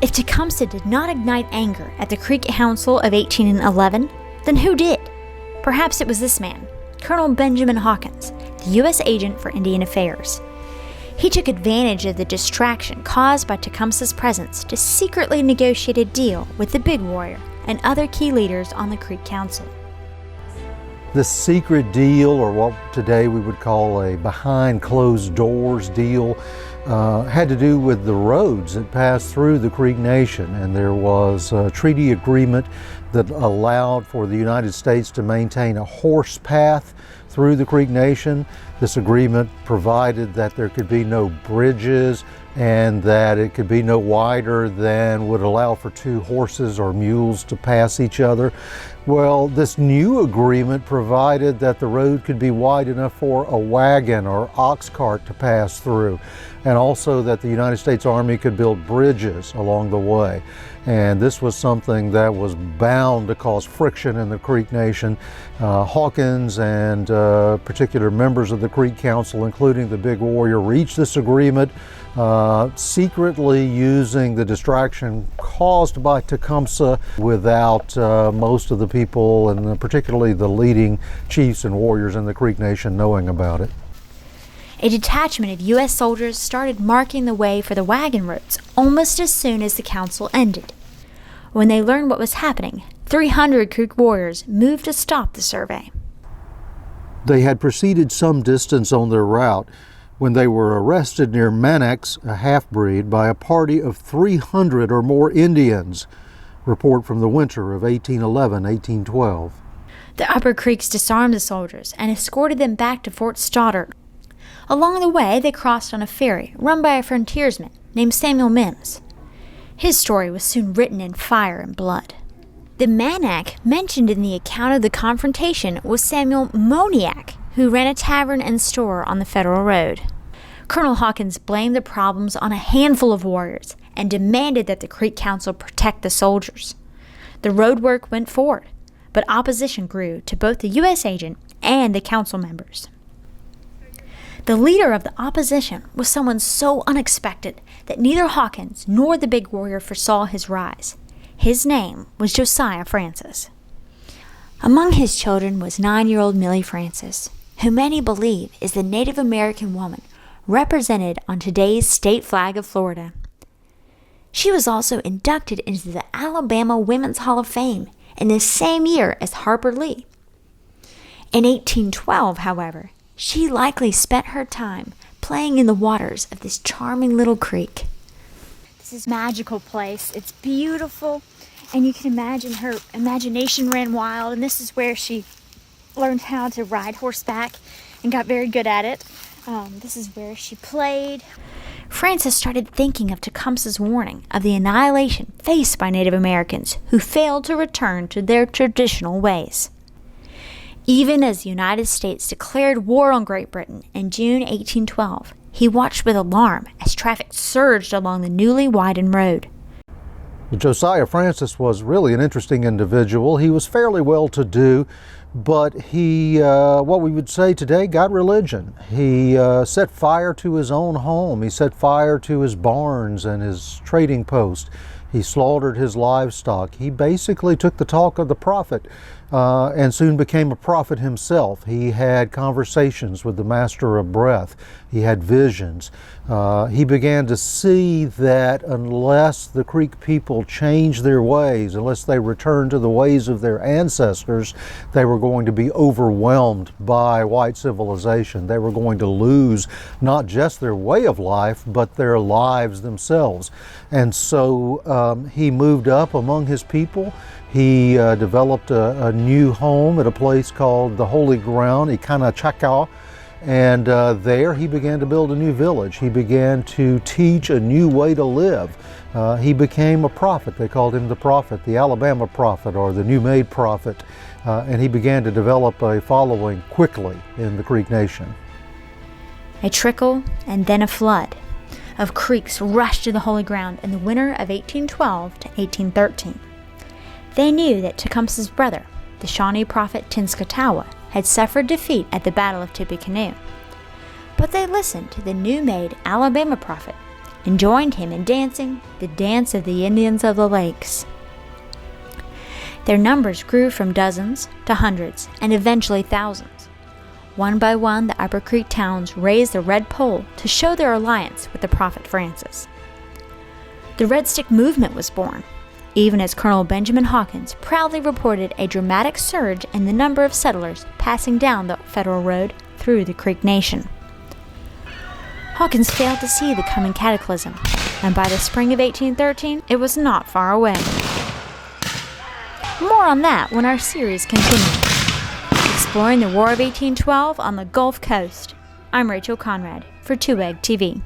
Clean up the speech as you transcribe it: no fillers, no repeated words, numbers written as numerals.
If Tecumseh did not ignite anger at the Creek Council of 1811, then who did? Perhaps it was this man, Colonel Benjamin Hawkins, the U.S. agent for Indian Affairs. He took advantage of the distraction caused by Tecumseh's presence to secretly negotiate a deal with the Big Warrior and other key leaders on the Creek Council. This secret deal, or what today we would call a behind closed doors deal, had to do with the roads that passed through the Creek Nation, and there was a treaty agreement that allowed for the United States to maintain a horse path through the Creek Nation. This agreement provided that there could be no bridges and that it could be no wider than would allow for 2 horses or mules to pass each other. Well, this new agreement provided that the road could be wide enough for a wagon or ox cart to pass through, and also that the United States Army could build bridges along the way. And this was something that was bound to cause friction in the Creek Nation. Hawkins and particular members of the Creek Council, including the Big Warrior, reached this agreement secretly using the distraction caused by Tecumseh without most of the people, and particularly the leading chiefs and warriors in the Creek Nation, knowing about it. A detachment of U.S. soldiers started marking the way for the wagon roads almost as soon as the council ended. When they learned what was happening, 300 Creek warriors moved to stop the survey. They had proceeded some distance on their route when they were arrested near Manax, a half-breed, by a party of 300 or more Indians. Report from the winter of 1811-1812. The Upper Creeks disarmed the soldiers and escorted them back to Fort Stoddart. Along the way, they crossed on a ferry run by a frontiersman named Samuel Mims. His story was soon written in fire and blood. The Manac mentioned in the account of the confrontation was Samuel Moniac, who ran a tavern and store on the Federal Road. Colonel Hawkins blamed the problems on a handful of warriors and demanded that the Creek Council protect the soldiers. The road work went forward, but opposition grew to both the U.S. agent and the council members. The leader of the opposition was someone so unexpected that neither Hawkins nor the Big Warrior foresaw his rise. His name was Josiah Francis. Among his children was 9-year-old Millie Francis, who many believe is the Native American woman represented on today's state flag of Florida. She was also inducted into the Alabama Women's Hall of Fame in the same year as Harper Lee. In 1812, however, she likely spent her time playing in the waters of this charming little creek. This is a magical place. It's beautiful, and you can imagine her imagination ran wild, and this is where she learned how to ride horseback and got very good at it. This is where she played. Francis started thinking of Tecumseh's warning of the annihilation faced by Native Americans who failed to return to their traditional ways. Even as the United States declared war on Great Britain in June 1812, he watched with alarm as traffic surged along the newly widened road. Josiah Francis was really an interesting individual. He was fairly well-to-do, but he, what we would say today, got religion. He set fire to his own home. He set fire to his barns and his trading post. He slaughtered his livestock. He basically took the talk of the prophet and soon became a prophet himself. He had conversations with the master of breath. He had visions. He began to see that unless the Creek people changed their ways, unless they returned to the ways of their ancestors, they were going to be overwhelmed by white civilization. They were going to lose not just their way of life, but their lives themselves. And so he moved up among his people. He developed a new home at a place called the Holy Ground, Ikanachaka, and there he began to build a new village. He began to teach a new way to live. He became a prophet. They called him the prophet, the Alabama prophet, or the new-made prophet, and he began to develop a following quickly in the Creek Nation. A trickle and then a flood of Creeks rushed to the Holy Ground in the winter of 1812 to 1813. They knew that Tecumseh's brother, the Shawnee prophet Tenskwatawa, had suffered defeat at the Battle of Tippecanoe. But they listened to the new-made Alabama prophet, and joined him in dancing the dance of the Indians of the Lakes. Their numbers grew from dozens to hundreds and eventually thousands. One by one, the Upper Creek towns raised the red pole to show their alliance with the Prophet Francis. The Red Stick Movement was born, even as Colonel Benjamin Hawkins proudly reported a dramatic surge in the number of settlers passing down the federal road through the Creek Nation. Hawkins failed to see the coming cataclysm, and by the spring of 1813, it was not far away. More on that when our series continues. Exploring the War of 1812 on the Gulf Coast. I'm Rachel Conrad for 2 Egg TV.